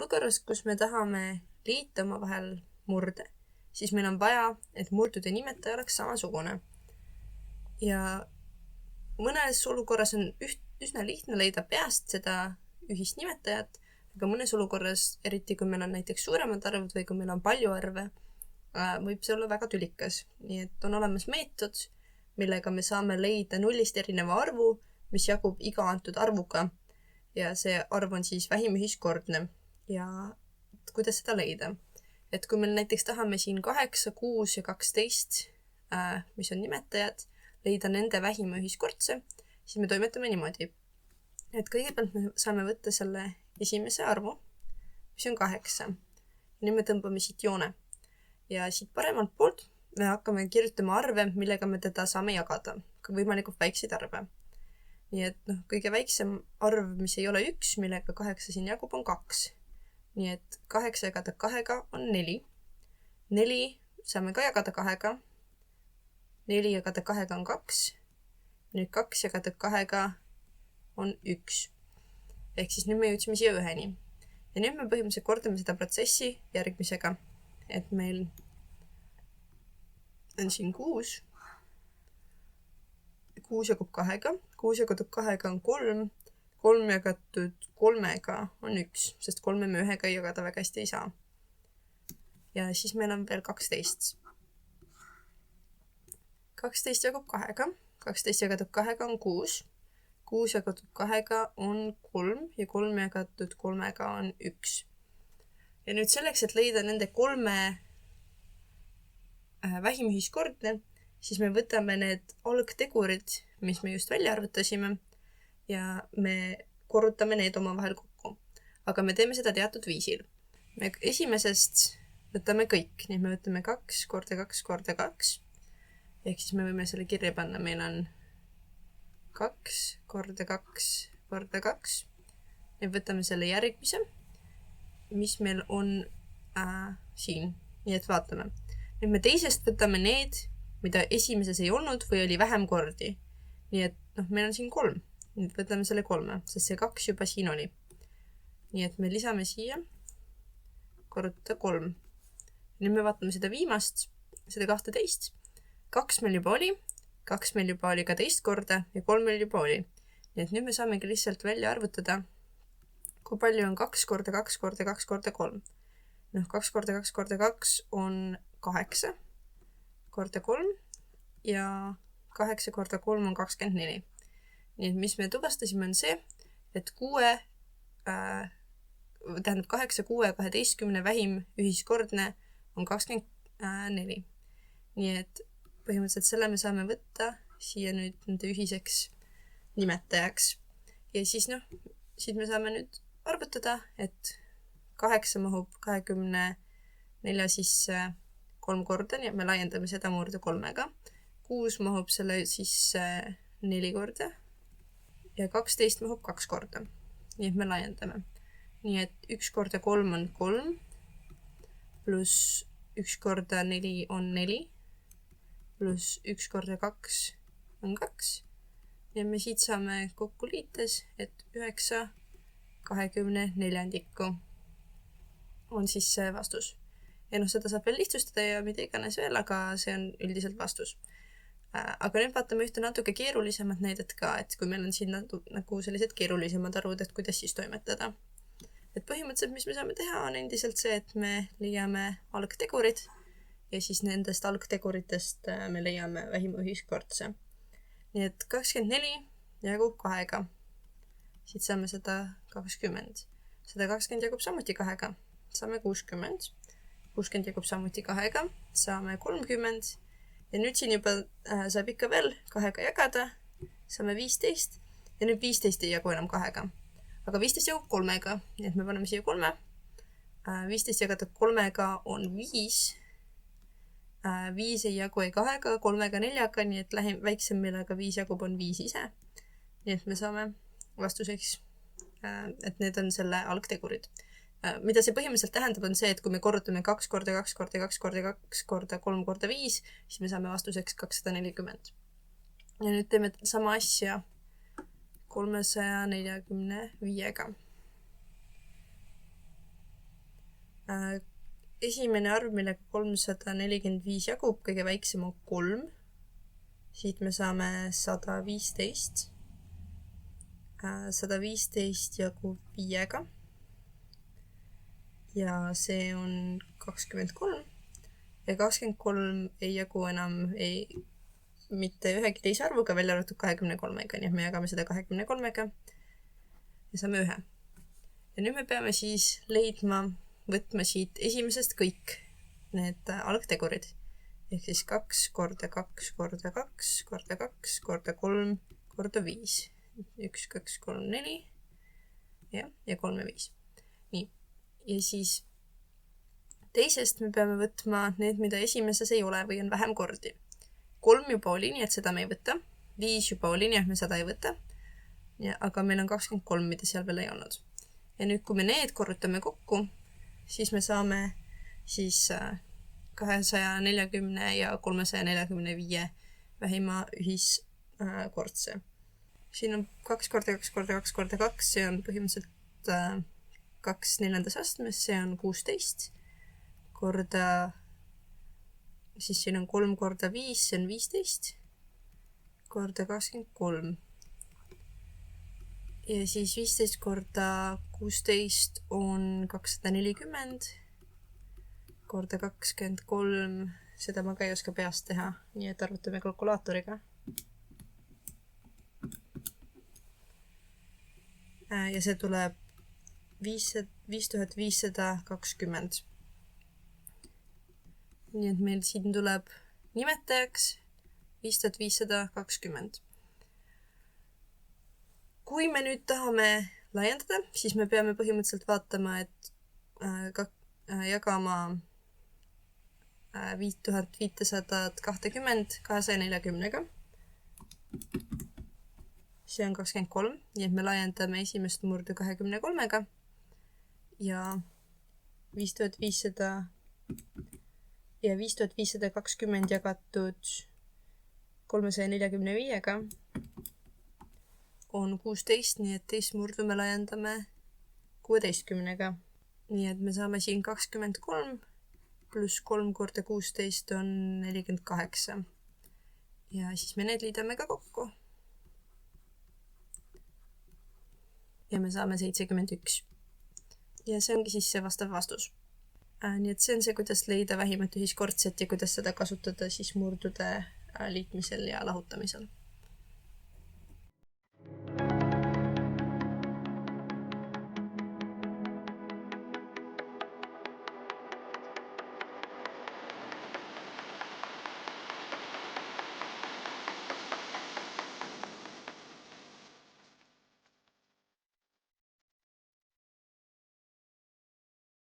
olukorras, kus me tahame liita omavahel murde, siis meil on vaja, et murdude nimetaja oleks samasugune. Ja mõnes olukorras on üsna lihtne leida peast seda ühist nimetajat, aga mõnes olukorras, eriti kui meil on näiteks suuremad arvud või kui meil on palju arve, võib see olla väga tülikas. Nii et on olemas meetod, millega me saame leida nullist erineva arvu, mis jagub iga antud arvuga. Ja see arv on siis vähim ühiskordne. Ja kuidas seda leida? Et kui me näiteks tahame siin 8, 6 ja 12, mis on nimetajad, leida nende vähima ühiskordse, siis me toimetame niimoodi. Et kõigepealt me saame võtta selle esimese arvu, mis on 8. Ja nüüd me tõmbame siit joone. Ja siit paremalt poolt me hakkame kirjutama arve, millega me teda saame jagada, ka võimalikult väikseid arve. Nii et kõige väiksem arv, mis ei ole 1, millega 8 siin jagub, on 2. Nii et 8 jagada 2 on 4. 4 saame ka jagada 2. 4 jagada 2 on 2. Nüüd 2 jagada 2 on 1. Ehk siis nüüd me jõudsime siia 1-ni. Ja nüüd me põhimõtteliselt kordame seda protsessi järgmisega. Et meil on siin 6. 6 jagub 2. 6 jagatud 2 on 3. 3 jagatud 3 on 1, sest 3 me 1 ei jagada väga hästi ei saa. Ja siis meil on veel 12. 12 jagub 2. 12 jagatud 2 on 6. 6 jagatud 2 on 3 ja 3 jagatud 3 on 1. Ja nüüd selleks, et leida nende 3 vähim ühiskordne, siis me võtame need algtegurid, mis me just välja arvutasime ja me korrutame need omavahel kokku. Aga me teeme seda teatud viisil. Me esimesest võtame kõik, nii me võtame 2 korda 2 korda 2. Ehk siis me võime selle kirja panna, meil on 2 korda 2 korda 2. Ja võtame selle järgmise, mis meil on siin. Nii et vaatame. Nüüd me teisest võtame need, mida esimeses ei olnud või oli vähem kordi. Nii et meil on siin 3. Nüüd võtame selle 3, sest see 2 juba siin oli. Nii et me lisame siia korrutada 3. Nüüd me vaatame seda viimast, seda 12. 2 meil juba oli, 2 meil juba oli ka teist korda ja 3 meil juba oli. Nii et nüüd me saamegi lihtsalt välja arvutada, kui palju on 2 korda 2 korda 2 korda 3. 2 korda 2 korda 2 on 8 korda 3 ja 8 korda 3 on 24. Nii et mis me tuvastasime on see, et 8, 6 ja 12 vähim ühiskordne on 24. Nii et põhimõtteliselt selle me saame võtta siia nüüd nende ühiseks nimetajaks. Ja siis siit me saame nüüd arvutada, et 8 mahub 24 sisse 3 korda, nii et me laiendame seda murde 3-ga. 6 mahub selle sisse 4 korda ja 12 mahub 2 korda. Nii et me laiendame. Nii et 1 korda 3 on 3 pluss 1 korda 4 on 4 pluss 1 korda 2 on 2. Ja me siit saame kokku liites, et 9/24 on siis see vastus. Ja seda saab veel lihtsustada ja mida iganes veel, aga see on üldiselt vastus. Aga nüüd vaatame ühte natuke keerulisemat näidet ka, et kui meil on siin nagu sellised keerulisemad arvud, et kuidas siis toimetada. Et põhimõtteliselt, mis me saame teha, on endiselt see, et me leiame algtegurid ja siis nendest algteguritest me leiame vähima ühiskordse. Nii et 24 jagub 2. Siit saame 120. 120 jagub samuti 2. Saame 60. 60 jagub samuti 2. Saame 30. Ja nüüd siin juba saab ikka veel 2 jagada. Saame 15. Ja nüüd 15 ei jagu enam 2. Aga 15 jagub 3. Nii et me paneme siia 3. 15 jagada 3 on 5. 5 ei jagu ei 2, 3, 4, nii et väiksem, millega 5 jagub, on 5 ise. Nii et me saame vastuseks, et need on selle algtegurid. Mida see põhimõtteliselt tähendab, on see, et kui me korrutame 2 korda 2 korda 2 korda 2 korda 3 korda 5, siis me saame vastuseks 240. Ja nüüd teeme sama asja 345-ga. Esimene arv, millega 345 jagub, kõige väiksem on 3. Siit me saame 115. 115 jagub 5-ga. Ja see on 23. Ja 23 ei jagu enam mitte ühegi teise arvuga, välja arvatud 23-ga, nii et me jagame seda 23-ga ja saame 1. Ja nüüd me peame siis võtma siit esimesest kõik need algtegurid. Ehk siis 2 korda 2 korda 2 korda 2 korda 3 korda 5. 1, 2, 3, 4 ja 3 ja 5. Nii. Ja siis teisest me peame võtma need, mida esimeses ei ole või on vähem kordi. 3 juba oli, nii et seda me ei võta. 5 juba oli, nii et me seda ei võta. Aga meil on 23, mida seal veel ei olnud. Ja nüüd, kui me need korrutame kokku, siis me saame siis 240 ja 345 vähima ühiskordse. Siin on 2 korda 2 korda 2 korda 2, see on põhimõtteliselt 2 4. astmes, see on 16 korda, siis siin on 3 korda 5, see on 15 korda 23. Ja siis 15 korda 16 on 240 korda 23, seda ma ka ei oska peast teha, nii et arvutame kalkulaatoriga. Ja see tuleb 5520. Nii et meil siin tuleb nimetajaks 5520. Kui me nüüd tahame laiendada, siis me peame põhimõtteliselt vaatama, et jagama 5520 240-ga. See on 23, nii et me laiendame esimest murdu 23-ga ja 5520 jagatud 345-ga on 16, nii et teist murdu me laiendame 16-ga. Nii et me saame siin 23 pluss 3 korda 16 on 48. Ja siis me need liidame ka kokku. Ja me saame 71. Ja see ongi siis see vastav vastus. Nii et see on see, kuidas leida vähimat ühiskordset ja kuidas seda kasutada siis murdude liitmisel ja lahutamisel.